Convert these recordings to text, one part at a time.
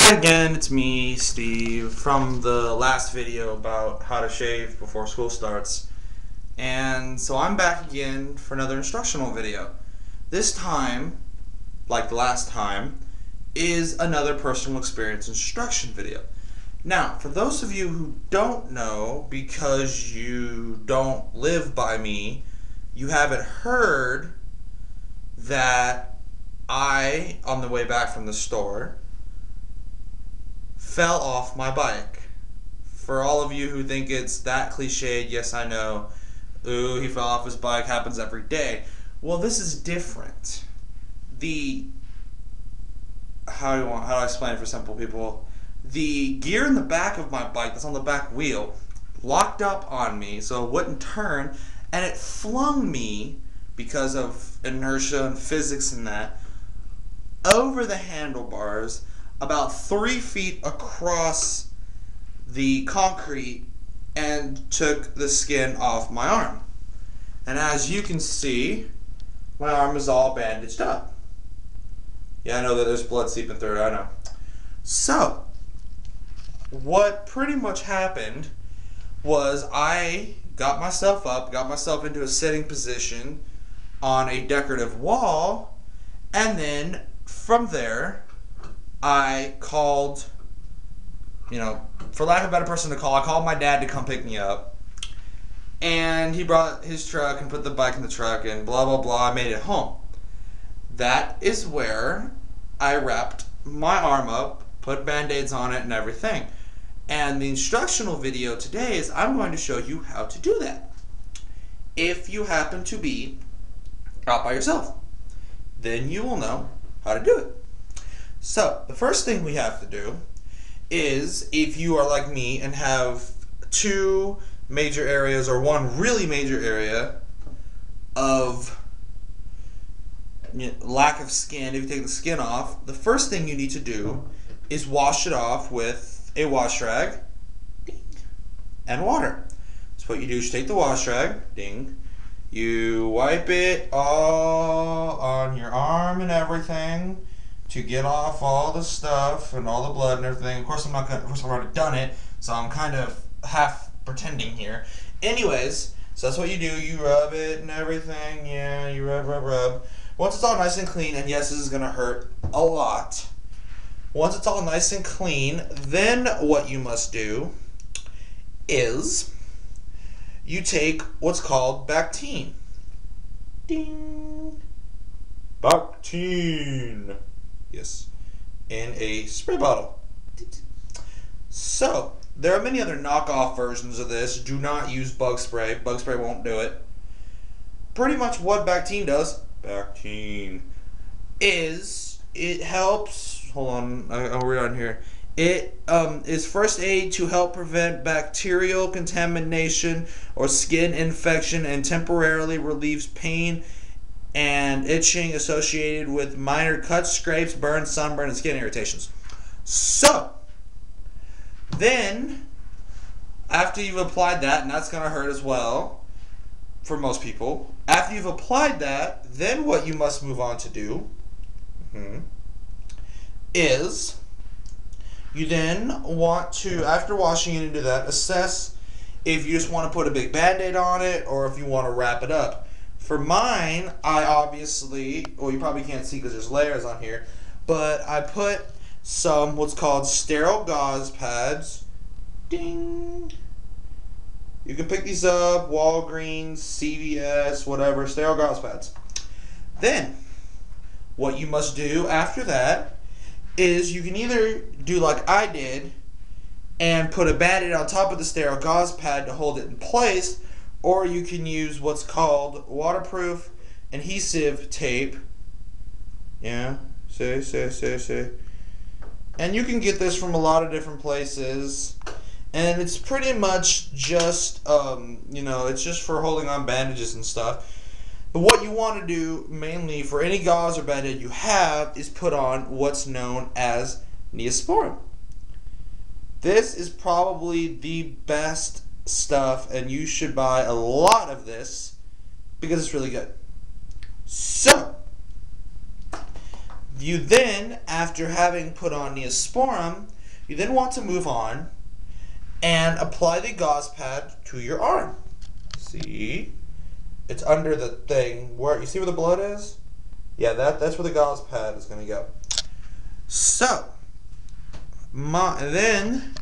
Hi again, it's me, Steve, from the last video about how to shave before school starts. And so I'm back again for another instructional video. This time, like the last time, is another personal experience instruction video. Now, for those of you who don't know, because you don't live by me, you haven't heard that I, on the way back from the store, fell off my bike. For all of you who think it's that cliched, yes, I know. Ooh, he fell off his bike, happens every day. Well, this is different. How do I explain it for simple people? The gear in the back of my bike, that's on the back wheel, locked up on me so it wouldn't turn, and it flung me, because of inertia and physics and that, over the handlebars about 3 feet across the concrete and took the skin off my arm. And as you can see, my arm is all bandaged up. Yeah, I know that there's blood seeping through it, I know. So, what pretty much happened was I got myself up, got myself into a sitting position on a decorative wall, and then from there, I called, for lack of a better person to call, I called my dad to come pick me up. And he brought his truck and put the bike in the truck and blah, blah, blah. I made it home. That is where I wrapped my arm up, put band-aids on it and everything. And the instructional video today is I'm going to show you how to do that. If you happen to be out by yourself, then you will know how to do it. So, the first thing we have to do is, if you are like me and have two major areas or one really major area of lack of skin, if you take the skin off, the first thing you need to do is wash it off with a wash rag and water. So what you do is you take the wash rag, you wipe it all on your arm and everything, to get off all the stuff and all the blood and everything. Of course, I've already done it, so I'm kind of half pretending here. Anyways, so that's what you do. You rub it and everything. Yeah, you rub. Once it's all nice and clean, and yes, this is going to hurt a lot. Once it's all nice and clean, then what you must do is you take what's called Bactine. Ding. Bactine. Yes, in a spray bottle. So, there are many other knockoff versions of this. Do not use bug spray. Bug spray won't do it. Pretty much what Bactine does, is it helps, hold on, I'll read on here. It is first aid to help prevent bacterial contamination or skin infection, and temporarily relieves pain and itching associated with minor cuts, scrapes, burns, sunburn, and skin irritations. So, then, after you've applied that, and that's going to hurt as well, for most people, after you've applied that, then what you must move on to do is you then want to, after washing it into that, assess if you just want to put a big band-aid on it or if you want to wrap it up. For mine, I obviously, well, you probably can't see because there's layers on here, but I put some what's called sterile gauze pads. Ding! You can pick these up, Walgreens, CVS, whatever, sterile gauze pads. Then, what you must do after that is you can either do like I did and put a band-aid on top of the sterile gauze pad to hold it in place, or you can use what's called waterproof adhesive tape. Yeah, see. And you can get this from a lot of different places. And it's pretty much just, it's just for holding on bandages and stuff. But what you want to do, mainly for any gauze or band-aid you have, is put on what's known as Neosporin. This is probably the best stuff, and you should buy a lot of this because it's really good. So, You then, after having put on Neosporin, you then want to move on and apply the gauze pad to your arm. See? It's under the thing. Where you see where the blood is? Yeah, that's where the gauze pad is going to go. So, then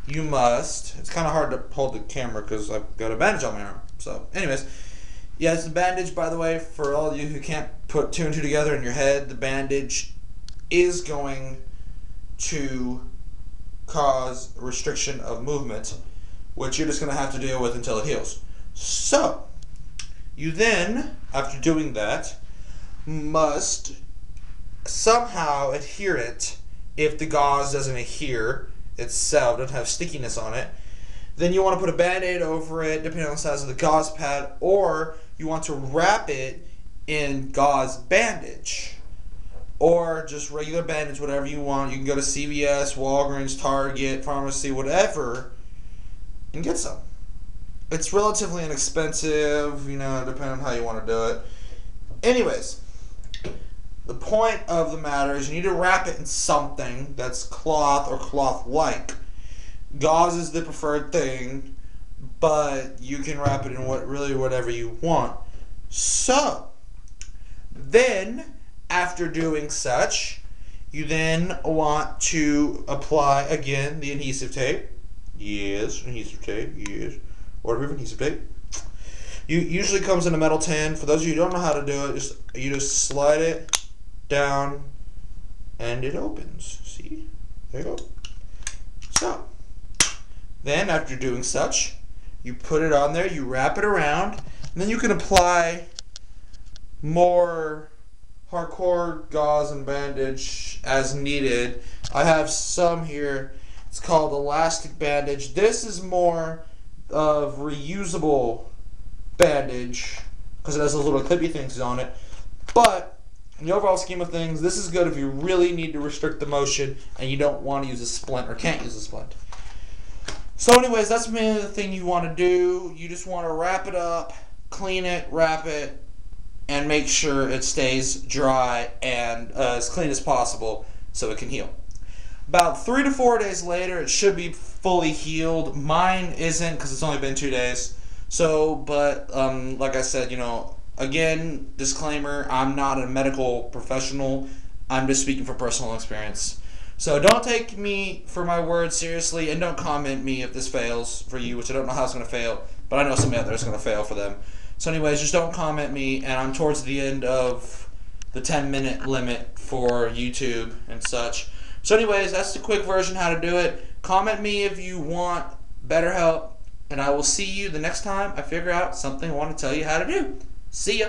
you must, it's kind of hard to hold the camera because I've got a bandage on my arm. So, anyways, yeah, it's a bandage, by the way, for all of you who can't put two and two together in your head. The bandage is going to cause restriction of movement, which you're just going to have to deal with until it heals. So, you then, after doing that, must somehow adhere it. If the gauze doesn't adhere itself, doesn't have stickiness on it, then you want to put a band-aid over it, depending on the size of the gauze pad, or you want to wrap it in gauze bandage, or just regular bandage, whatever you want. You can go to CVS, Walgreens, Target, pharmacy, whatever, and get some. It's relatively inexpensive, depending on how you want to do it. Anyways, the point of the matter is you need to wrap it in something that's cloth or cloth-like. Gauze is the preferred thing, but you can wrap it in whatever you want. So, then, after doing such, you then want to apply, again, the adhesive tape. Yes, adhesive tape, yes. Waterproof adhesive tape. It usually comes in a metal tin. For those of you who don't know how to do it, you just slide it down and it opens. See? There you go. So, then after doing such, you put it on there, you wrap it around, and then you can apply more hardcore gauze and bandage as needed. I have some here. It's called elastic bandage. This is more of reusable bandage because it has those little clippy things on it. But in the overall scheme of things, this is good if you really need to restrict the motion and you don't want to use a splint or can't use a splint. So anyways, that's mainly the thing you want to do. You just want to wrap it up, clean it, wrap it, and make sure it stays dry and as clean as possible so it can heal. About 3 to 4 days later, it should be fully healed. Mine isn't because it's only been 2 days. So, but like I said, again, disclaimer, I'm not a medical professional. I'm just speaking from personal experience. So don't take me for my words seriously, and don't comment me if this fails for you, which I don't know how it's going to fail, but I know somebody out there is going to fail for them. So anyways, just don't comment me, and I'm towards the end of the 10-minute limit for YouTube and such. So anyways, that's the quick version how to do it. Comment me if you want better help, and I will see you the next time I figure out something I want to tell you how to do. See ya!